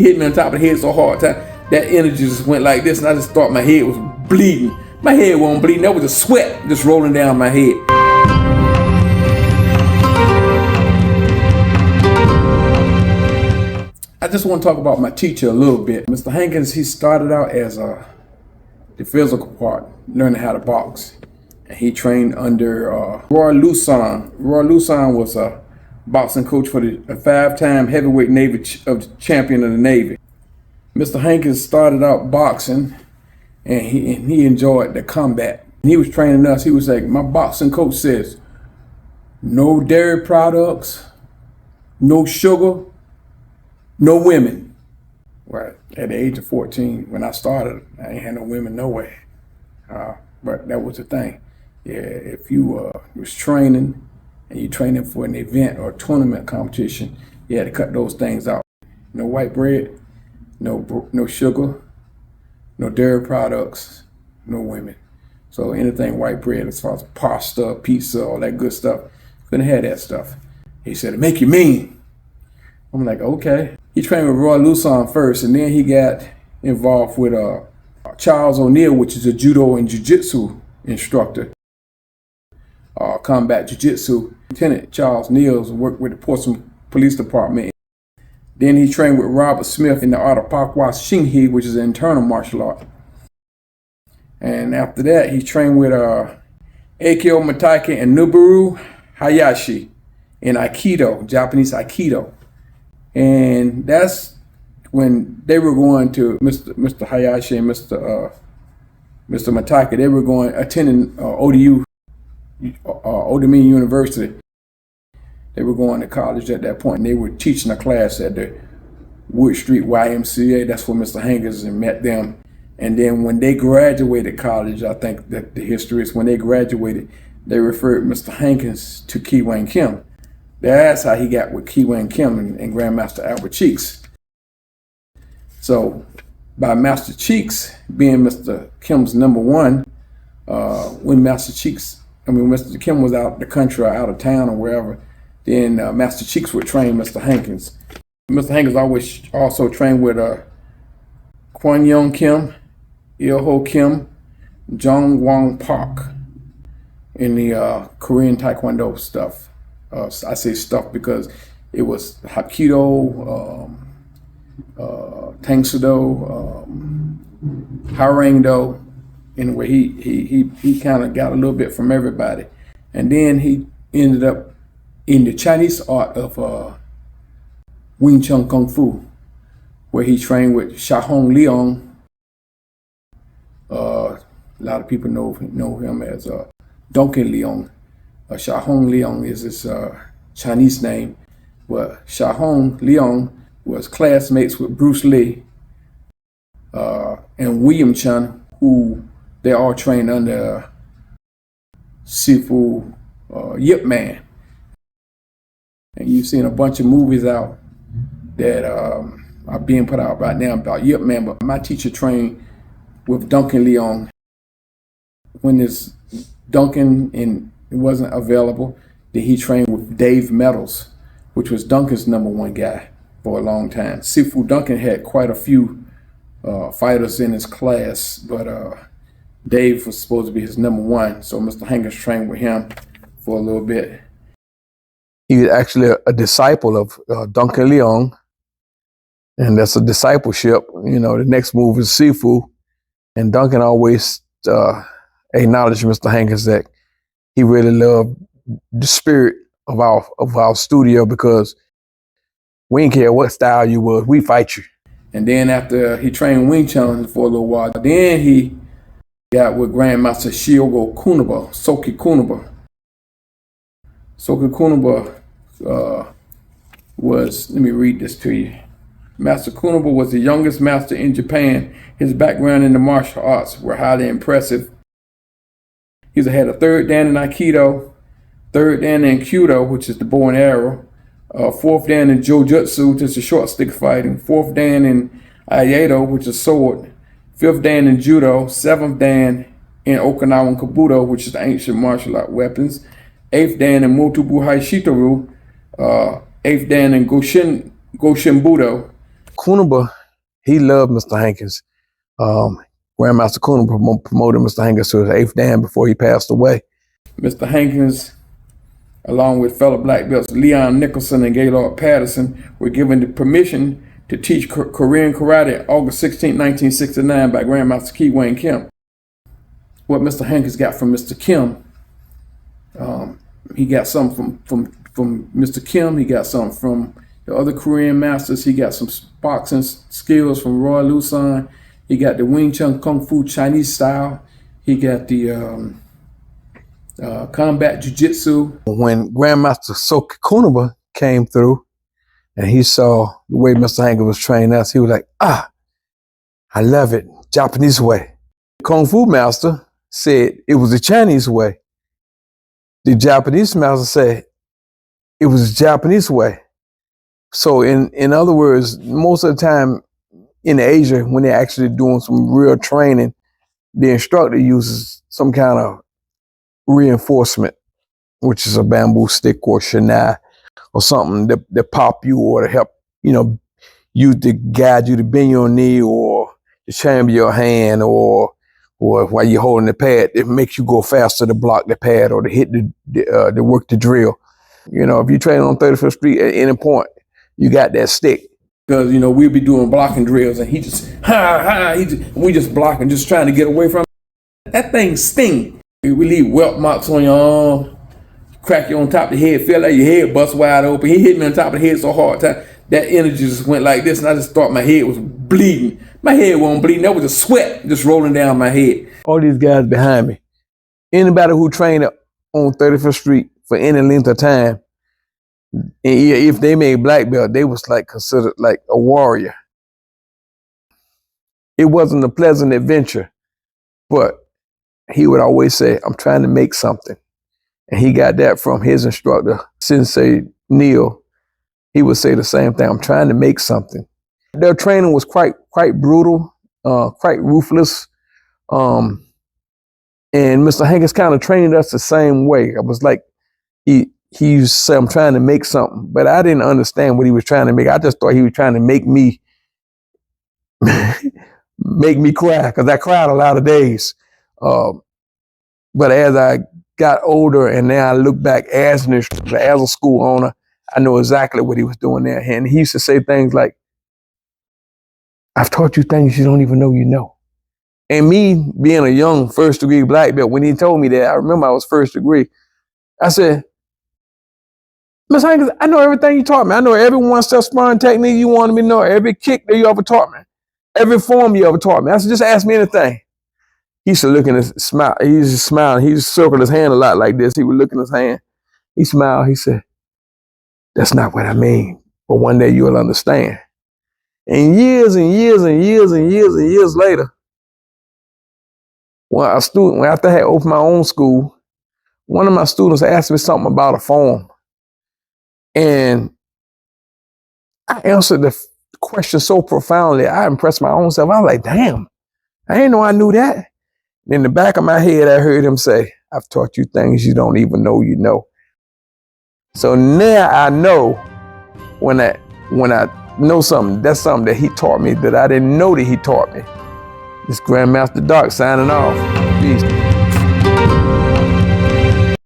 hit me on top of the head so hard, that energy just went like this, and I just thought my head was bleeding. My head wasn't bleeding, that was a sweat just rolling down my head. I just want to talk about my teacher a little bit. Mr. Hankins, he started out as the physical part, learning how to box. And he trained under Roy Luson. Roy Luson was a boxing coach for the 5-time heavyweight Navy champion of the Navy. Mr. Hankins started out boxing, and he enjoyed the combat. And he was training us. He was like, my boxing coach says, no dairy products, no sugar, no women. Well, at the age of 14, when I started, I ain't had no women nowhere. But that was the thing. Yeah, if you was training and you training for an event or a tournament competition, you had to cut those things out. No white bread, no sugar, no dairy products, no women. So anything white bread, as far as pasta, pizza, all that good stuff, couldn't have that stuff. He said, it make you mean. I'm like, okay. He trained with Roy Luson first, and then he got involved with Charles O'Neill, which is a judo and jiu-jitsu instructor. Combat jiu-jitsu. Lieutenant Charles Niels worked with the Portsmouth Police Department. Then he trained with Robert Smith in the art of Pakwa Shinghi, which is an internal martial art. And after that, he trained with Akio Matake and Noboru Hayashi in Aikido, Japanese Aikido. And that's when they were going to Mr. Hayashi and Mr. Matake. They were attending ODU, Old Dominion University. They were going to college at that point, and they were teaching a class at the Wood Street YMCA. That's where Mr. Hankins met them. And then when they graduated college, I think that the history is when they graduated, they referred Mr. Hankins to Ki Wang Kim. That's how he got with Ki Wang Kim and Grandmaster Albert Cheeks. So by Master Cheeks being Mr. Kim's number one, when Mr. Kim was out the country or out of town or wherever, then Master Cheeks would train Mr. Hankins. Mr. Hankins always also trained with Kwon Young Kim, Il Ho Kim, Jong Wong Park in the Korean Taekwondo stuff. I say stuff because it was Hapkido, Tang Sudo, Harangdo. Anyway, he kind of got a little bit from everybody. And then he ended up in the Chinese art of Wing Chun Kung Fu, where he trained with Sha Hong Leong. A lot of people know him as Duncan Leong. Sha Hong Leong is his Chinese name, but Sha Hong Leong was classmates with Bruce Lee and William Chun, who they all trained under Sifu Yip Man. And you've seen a bunch of movies out that are being put out right now about Yip Man, but my teacher trained with Duncan Leong. When this Duncan it wasn't available, then he trained with Dave Meadows, which was Duncan's number one guy for a long time. Sifu Duncan had quite a few fighters in his class, but Dave was supposed to be his number one, so Mr. Hankins trained with him for a little bit. He was actually a disciple of Duncan Leong, and that's a discipleship. You know, the next move is Sifu, and Duncan always acknowledged Mr. Hankins that he really loved the spirit of our studio, because we didn't care what style you was, we fight you. And then after he trained Wing Chun for a little while, then he got with Grandmaster Shiogo Kunaba, Soki Kunaba. Soki Kunaba was, let me read this to you. Master Kunaba was the youngest master in Japan. His background in the martial arts were highly impressive. He's had a third dan in Aikido, third dan in Kyudo, which is the bow and arrow, fourth dan in Jojutsu, which is the short stick fighting, fourth dan in Aikido, which is sword, fifth dan in Judo, seventh dan in Okinawan Kabuto, which is the ancient martial art weapons, eighth dan in Motobuhai Shitoru, eighth dan in Goshin Budo, Kunaba, he loved Mr. Hankins. Grandmaster Kunaba promoted Mr. Hankins to his 8th Dan before he passed away. Mr. Hankins, along with fellow black belts Leon Nicholson and Gaylord Patterson, were given the permission to teach Korean karate August 16, 1969 by Grandmaster Ki Wayne Kim. What Mr. Hankins got from Mr. Kim, he got some from Mr. Kim, he got some from the other Korean masters, he got some boxing skills from Roy Lusan, he got the Wing Chun Kung Fu Chinese style, he got the combat jiu-jitsu. When Grandmaster Soka Kunaba came through and he saw the way Mr. Hankins was training us, he was like, I love it, Japanese way. The Kung Fu master said it was the Chinese way. The Japanese master said it was the Japanese way. So in other words, most of the time in Asia, when they're actually doing some real training, the instructor uses some kind of reinforcement, which is a bamboo stick or shanai or something that pop you or to help, use to guide you to bend your knee or to chamber your hand or while you're holding the pad, it makes you go faster to block the pad or to hit the work the drill. If you're training on 35th Street at any point, you got that stick. Because, we'll be doing blocking drills and he just, we just blocking, just trying to get away from it. That thing sting. We leave welt marks on your arm, crack you on top of the head, feel like your head bust wide open. He hit me on top of the head so hard, that energy just went like this, and I just thought my head was bleeding. My head wasn't bleeding, that was a sweat just rolling down my head. All these guys behind me, anybody who trained on 35th Street for any length of time, and if they made black belt, they was considered like a warrior. It wasn't a pleasant adventure, but he would always say, I'm trying to make something. And he got that from his instructor, Sensei Neil. He would say the same thing, I'm trying to make something. Their training was quite brutal, quite ruthless. And Mr. Hankins kind of trained us the same way. It was like, he used to say, I'm trying to make something, but I didn't understand what he was trying to make. I just thought he was trying to make me, make me cry, because I cried a lot of days. But as I got older and now I look back as a school owner, I know exactly what he was doing there. And he used to say things like, I've taught you things you don't even know you know. And me being a young first degree black belt, when he told me that, I remember I was first degree, I said, Ms. Hankins, I know everything you taught me. I know every one-step sparring technique you wanted me to know, every kick that you ever taught me, every form you ever taught me. I said, just ask me anything. He used to look in his smile. He used to smile. He used to circle his hand a lot like this. He would look in his hand. He smiled. He said, that's not what I mean, but one day you'll understand. And years and years and years and years and years later, after I had opened my own school, one of my students asked me something about a form. And I answered the question so profoundly, I impressed my own self. I was like, damn, I didn't know I knew that. In the back of my head, I heard him say, I've taught you things you don't even know you know. So now I know when I know something, that's something that he taught me that I didn't know that he taught me. This Grandmaster Doc signing off. Peace.